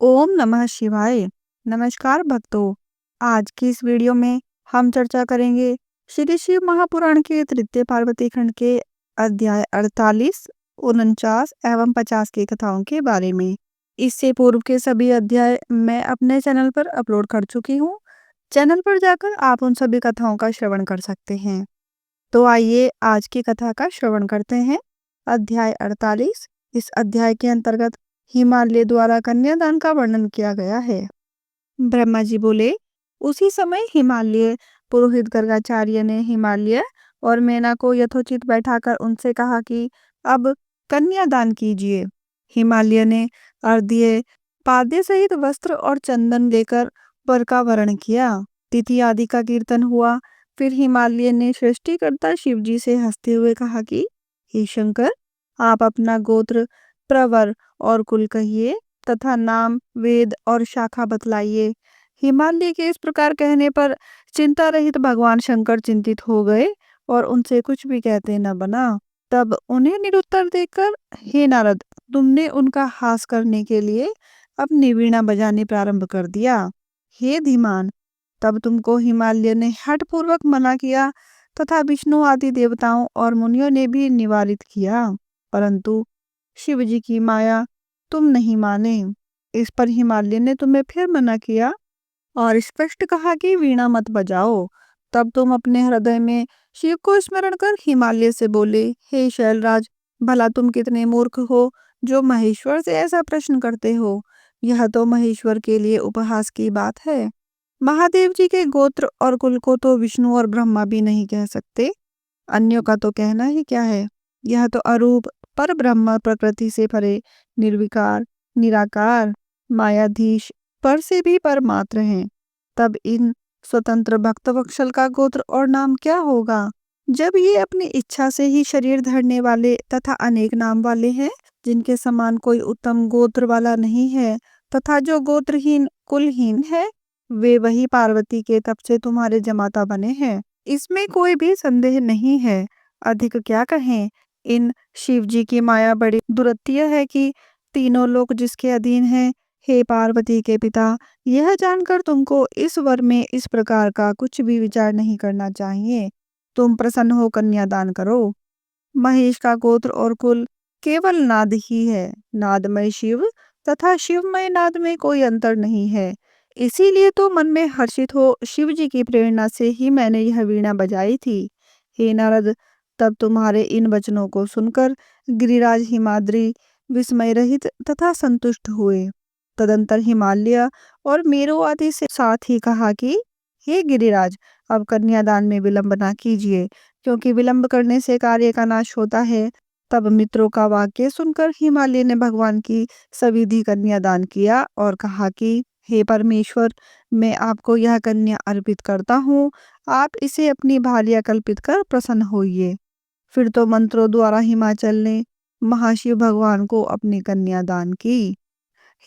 ओम नमः शिवाय। नमस्कार भक्तों। आज की इस वीडियो में हम चर्चा करेंगे श्री शिव महापुराण के तृतीय पार्वती खंड के अध्याय 48, 49 एवं 50 की कथाओं के बारे में। इससे पूर्व के सभी अध्याय मैं अपने चैनल पर अपलोड कर चुकी हूँ। चैनल पर जाकर आप उन सभी कथाओं का श्रवण कर सकते हैं। तो आइए आज की कथा का श्रवण करते हैं। अध्याय 48। इस अध्याय के अंतर्गत हिमालय द्वारा कन्यादान का वर्णन किया गया है। ब्रह्मा जी बोले, उसी समय हिमालय पुरोहित गर्गाचार्य ने हिमालय और मैना को यथोचित बैठाकर उनसे कहा कि अब कन्यादान कीजिए। हिमालय ने अर्घ्य पाद्य सहित वस्त्र और चंदन देकर वर का वरण किया। तिथि आदि का कीर्तन हुआ। फिर हिमालय ने सृष्टिकर्ता शिव जी से हंसते हुए कहा कि हे शंकर, आप अपना गोत्र, प्रवर और कुल कहिए तथा नाम, वेद और शाखा बतलाइए। हिमालय के इस प्रकार कहने पर चिंता रहित भगवान शंकर चिंतित हो गए और उनसे कुछ भी कहते न बना। तब उन्हें निरुत्तर देकर, हे नारद, तुमने उनका हास करने के लिए अपनी वीणा बजाने प्रारंभ कर दिया। हे धीमान, तब तुमको हिमालय ने हठ पूर्वक मना किया तथा विष्णु आदि देवताओं और मुनियों ने भी निवारित किया, परंतु शिव जी की माया तुम नहीं माने। इस पर हिमालय ने तुम्हें फिर मना किया और स्पष्ट कहा कि वीणा मत बजाओ। तब तुम अपने हृदय में शिव को स्मरण कर हिमालय से बोले, हे शैलराज, भला तुम कितने मूर्ख हो जो महेश्वर से ऐसा प्रश्न करते हो। यह तो महेश्वर के लिए उपहास की बात है। महादेव जी के गोत्र और कुल को तो विष्णु और ब्रह्मा भी नहीं कह सकते, अन्यों का तो कहना ही क्या है। यह तो अरूप पर ब्रह्म प्रकृति से परे, निर्विकार, निराकार, मायाधीश, पर से भी परमात्र हैं। तब इन स्वतंत्र भक्त वत्सल का गोत्र और नाम क्या होगा, जब ये अपनी इच्छा से ही शरीर धरने वाले तथा अनेक नाम वाले हैं, जिनके समान कोई उत्तम गोत्र वाला नहीं है, तथा जो गोत्रहीन कुलहीन है, वे वही पार्वती के तप से तुम्हारे जमाता बने हैं। इसमें कोई भी संदेह नहीं है। अधिक क्या कहें, इन शिव जी की माया बड़ी दुरत्य है कि तीनों लोक जिसके अधीन हैं। हे पार्वती के पिता, यह जानकर तुमको इस वर में इस प्रकार का कुछ भी विचार नहीं करना चाहिए। तुम प्रसन्न हो कन्यादान करो। महेश का गोत्र और कुल केवल नाद ही है। नादमय शिव तथा शिवमय नाद में कोई अंतर नहीं है। इसीलिए तो मन में हर्षित हो शिव जी की प्रेरणा से ही मैंने यह वीणा बजाई थी। हे नारद, तब तुम्हारे इन वचनों को सुनकर गिरिराज हिमाद्री विस्मय रहित तथा संतुष्ट हुए। तदंतर हिमालय और मेरु आदि से साथ ही कहा कि हे गिरिराज, अब कन्यादान में विलंब ना कीजिए, क्योंकि विलंब करने से कार्य का नाश होता है। तब मित्रों का वाक्य सुनकर हिमालय ने भगवान की सविधि कन्यादान किया और कहा कि हे परमेश्वर, मैं आपको यह कन्या अर्पित करता हूँ। आप इसे अपनी भार्या कल्पित कर प्रसन्न होइए। फिर तो मंत्रों द्वारा हिमाचल ने महाशिव भगवान को अपनी कन्या दान की।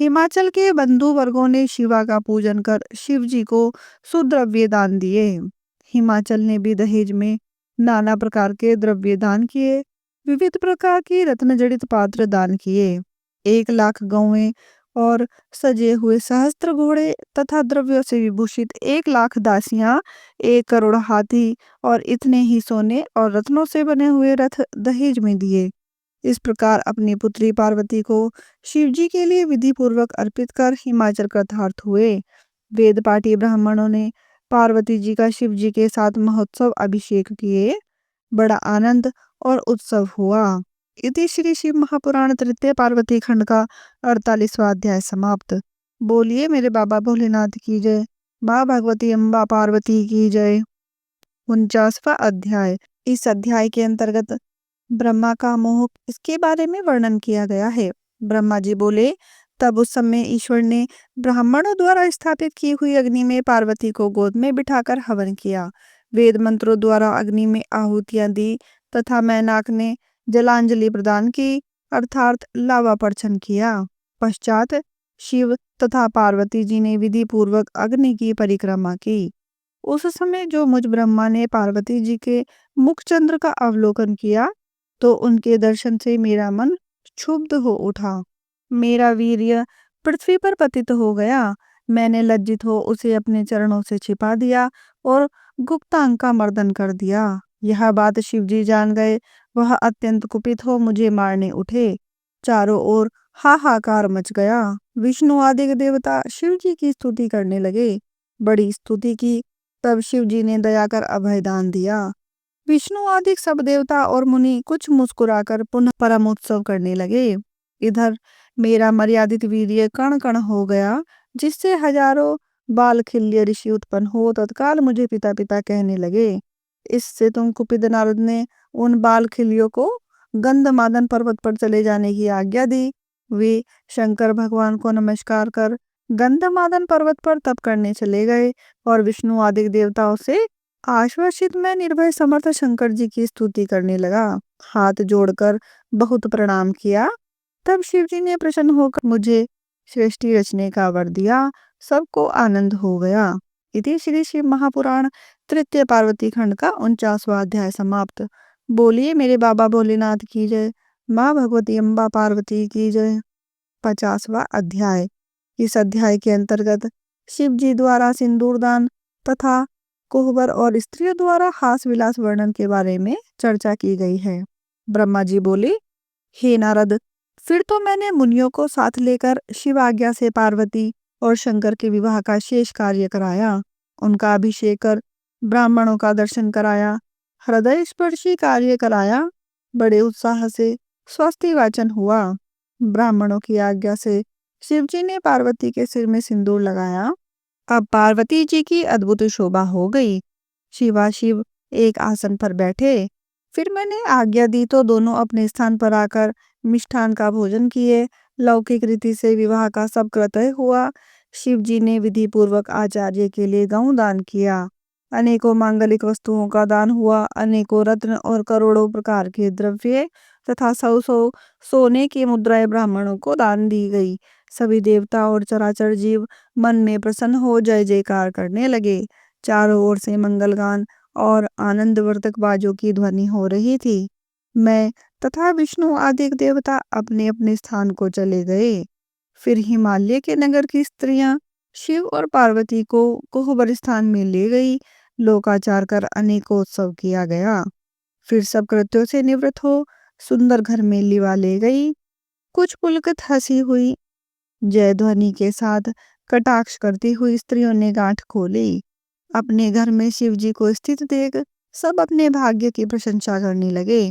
हिमाचल के बंधु वर्गों ने शिवा का पूजन कर शिव जी को सुद्रव्य दान दिए। हिमाचल ने भी दहेज में नाना प्रकार के द्रव्य दान किए। विविध प्रकार की रत्न जड़ित पात्र दान किए। 1,00,000 गौएं और सजे हुए सहस्त्र घोड़े तथा द्रव्यों से विभूषित 1,00,000 दासियां, 1 करोड़ हाथी और इतने ही सोने और रत्नों से बने हुए रथ दहेज में दिए। इस प्रकार अपनी पुत्री पार्वती को शिव जी के लिए विधि पूर्वक अर्पित कर हिमाचल कृतार्थ हुए। वेद पाठी ब्राह्मणों ने पार्वती जी का शिव जी के साथ महोत्सव अभिषेक किए। बड़ा आनंद और उत्सव हुआ। इति श्री शिव महापुराण तृतीय पार्वती खंड का 48वां अध्याय समाप्त। बोलिए मेरे बाबा भोलेनाथ की जय। माँ भगवती अम्बा पार्वती की जय। 49वां अध्याय। इस अध्याय के अंतर्गत ब्रह्मा का मोह, इसके बारे में वर्णन किया गया है। ब्रह्मा जी बोले, तब उस समय ईश्वर ने ब्राह्मणों द्वारा स्थापित की हुई अग्नि में पार्वती को गोद में बिठाकर हवन किया। वेद मंत्रों द्वारा अग्नि में आहुतियां दी तथा मैनाक ने जलांजलि प्रदान की, अर्थात लावा पर्छन किया। पश्चात शिव तथा पार्वती जी ने विधि पूर्वक अग्नि की परिक्रमा की। उस समय जो मुझ ब्रह्मा ने पार्वती जी के मुख चंद्र का अवलोकन किया, तो उनके दर्शन से मेरा मन क्षुब्ध हो उठा। मेरा वीर्य पृथ्वी पर पतित हो गया। मैंने लज्जित हो उसे अपने चरणों से छिपा दिया और गुप्तांग का मर्दन कर दिया। यह बात शिवजी जान गए। वह अत्यंत कुपित हो मुझे मारने उठे। चारों ओर हाहाकार मच गया। विष्णु आदि देवता शिवजी की स्तुति करने लगे। बड़ी स्तुति की। तब शिवजी ने दया कर अभयदान दिया। विष्णु आदि सब देवता और मुनि कुछ मुस्कुराकर पुनः परमोत्सव करने लगे। इधर मेरा मर्यादित वीर्य कण कण हो गया, जिससे हजारों बालखिल्य ऋषि उत्पन्न हो तत्काल मुझे पिता पिता कहने लगे। इससे तुम कुपित नारद ने उन बालखिल्यों को गंधमादन पर्वत पर चले जाने की आज्ञा दी। वे शंकर भगवान को नमस्कार कर गंधमादन पर्वत पर तप करने चले गए और विष्णु आदि देवताओं से आश्वासित मैं निर्भय समर्थ शंकर जी की स्तुति करने लगा। हाथ जोड़कर बहुत प्रणाम किया। तब शिव जी ने प्रसन्न होकर मुझे सृष्टि रचने का वर दिया। सबको आनंद हो गया। इति श्री शिव महापुराण तृतीय पार्वती खंड का 49वां अध्याय समाप्त। बोलिए मेरे बाबा भोलेनाथ की जय। माँ भगवती अम्बा पार्वती की जय। 50वां अध्याय। इस अध्याय के अंतर्गत शिव जी द्वारा सिंदूरदान तथा कोहबर और स्त्रियों द्वारा हास विलास वर्णन के बारे में चर्चा की गई है। ब्रह्मा जी बोले, हे नारद, फिर तो मैंने मुनियों को साथ लेकर शिव आज्ञा से पार्वती और शंकर के विवाह का शेष कार्य कराया। उनका अभिषेक कर ब्राह्मणों का दर्शन कराया। हृदय स्पर्शी कार्य कराया। बड़े उत्साह से स्वस्ति वाचन हुआ। ब्राह्मणों की आज्ञा से शिवजी ने पार्वती के सिर में सिंदूर लगाया। अब पार्वती जी की अद्भुत शोभा हो गई। शिवाशिव एक आसन पर बैठे। फिर मैंने आज्ञा दी तो दोनों अपने स्थान पर आकर मिष्ठान का भोजन किए। लौकिक रीति से विवाह का सब कृत्य हुआ। शिव जी ने विधि पूर्वक आचार्य के लिए गौ दान किया। अनेकों मांगलिक वस्तुओं का दान हुआ। अनेकों रत्न और करोड़ों प्रकार के द्रव्य तथा 100 सोने की मुद्राएं ब्राह्मणों को दान दी गई। सभी देवता और चराचर जीव मन में प्रसन्न हो जय जयकार करने लगे। चारों ओर से मंगलगान और आनंदवर्धक बाजों की ध्वनि हो रही थी। मैं तथा विष्णु आदि देवता अपने अपने स्थान को चले गए। फिर हिमालय के नगर की स्त्रियां शिव और पार्वती को कोहबर स्थान में ले गई। लोकाचार कर अनेकोत्सव किया गया। फिर सब कृत्यों से निवृत्त हो सुंदर घर में लिवा ले गई। कुछ पुलकित हंसी हुई। जय ध्वनि के साथ कटाक्ष करती हुई स्त्रियों ने गांठ खोली। अपने घर में शिव जी को स्थित देख सब अपने भाग्य की प्रशंसा करने लगे।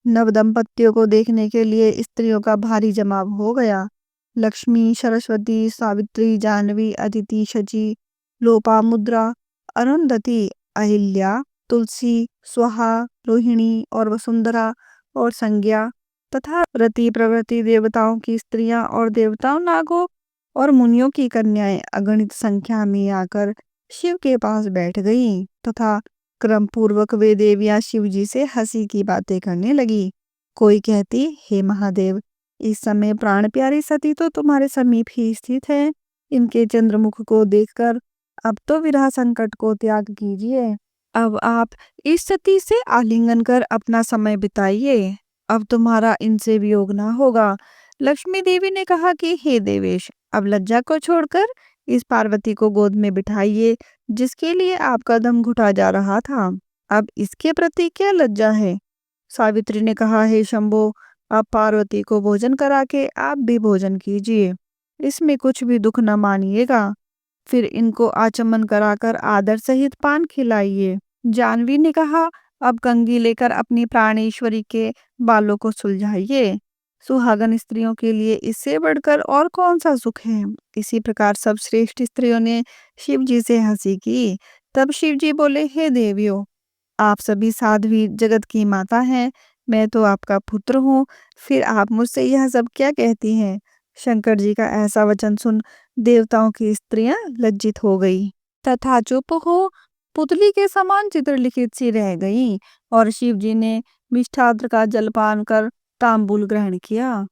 नव दंपतियों को देखने के लिए स्त्रियों का भारी जमाव हो गया। लक्ष्मी, सरस्वती, सावित्री, जानवी, अदिति, शची, लोपामुद्रा, अरुंधति, अहिल्या, तुलसी, स्वाहा, रोहिणी और वसुंधरा और संज्ञा तथा रति प्रवृत्ति देवताओं की स्त्रियां और देवताओं नागों और मुनियों की कन्याएं अगणित संख्या में आकर शिव के पास बैठ गईं तथा क्रम पूर्वक वे देवियां शिव जी से हंसी की बातें करने लगी। कोई कहती, हे महादेव, इस समय प्राण प्यारी सती तो तुम्हारे समीप ही स्थित है। इनके चंद्रमुख को देखकर अब तो विरह संकट को त्याग कीजिए। अब आप इस सती से आलिंगन कर अपना समय बिताइए। अब तुम्हारा इनसे वियोग ना होगा। लक्ष्मी देवी ने कहा कि हे देवेश, अब लज्जा को छोड़कर इस पार्वती को गोद में बिठाइए, जिसके लिए आपका दम घुटा जा रहा था। अब इसके प्रति क्या लज्जा है? सावित्री ने कहा, हे शंभो, अब पार्वती को भोजन करा के आप भी भोजन कीजिए। इसमें कुछ भी दुख न मानिएगा। फिर इनको आचमन कराकर आदर सहित पान खिलाइए। जानवी ने कहा, अब कंघी लेकर अपनी प्राणेश्वरी के बालों को सुलझाइए। सुहागन स्त्रियों के लिए इससे बढ़कर और कौन सा सुख है। इसी प्रकार सब श्रेष्ठ स्त्रियों ने शिव जी से हंसी की। तब शिव जी बोले, हे देवियों, आप सभी साध्वी जगत की माता हैं। मैं तो आपका पुत्र हूँ। फिर आप मुझसे यह सब क्या कहती हैं? शंकर जी का ऐसा वचन सुन देवताओं की स्त्रियां लज्जित हो गई तथा चुप हो पुतली के समान चित्रलिखित सी रह गईं। और शिव जी ने मिष्ठात्र का जलपान कर तांबूल ग्रहण किया।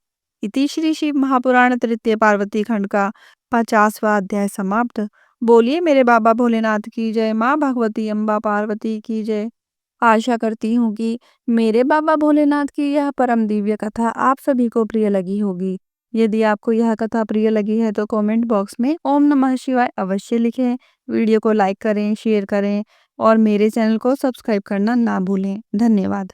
इति श्री शिव महापुराण तृतीय पार्वती खंड का 50वां अध्याय समाप्त। बोलिए मेरे बाबा भोलेनाथ की जय। माँ भगवती अम्बा पार्वती की जय। आशा करती हूँ कि मेरे बाबा भोलेनाथ की यह परम दिव्य कथा आप सभी को प्रिय लगी होगी। यदि आपको यह कथा प्रिय लगी है तो कमेंट बॉक्स में ओम नमः शिवाय अवश्य लिखें। वीडियो को लाइक करें, शेयर करें और मेरे चैनल को सब्सक्राइब करना ना भूलें। धन्यवाद।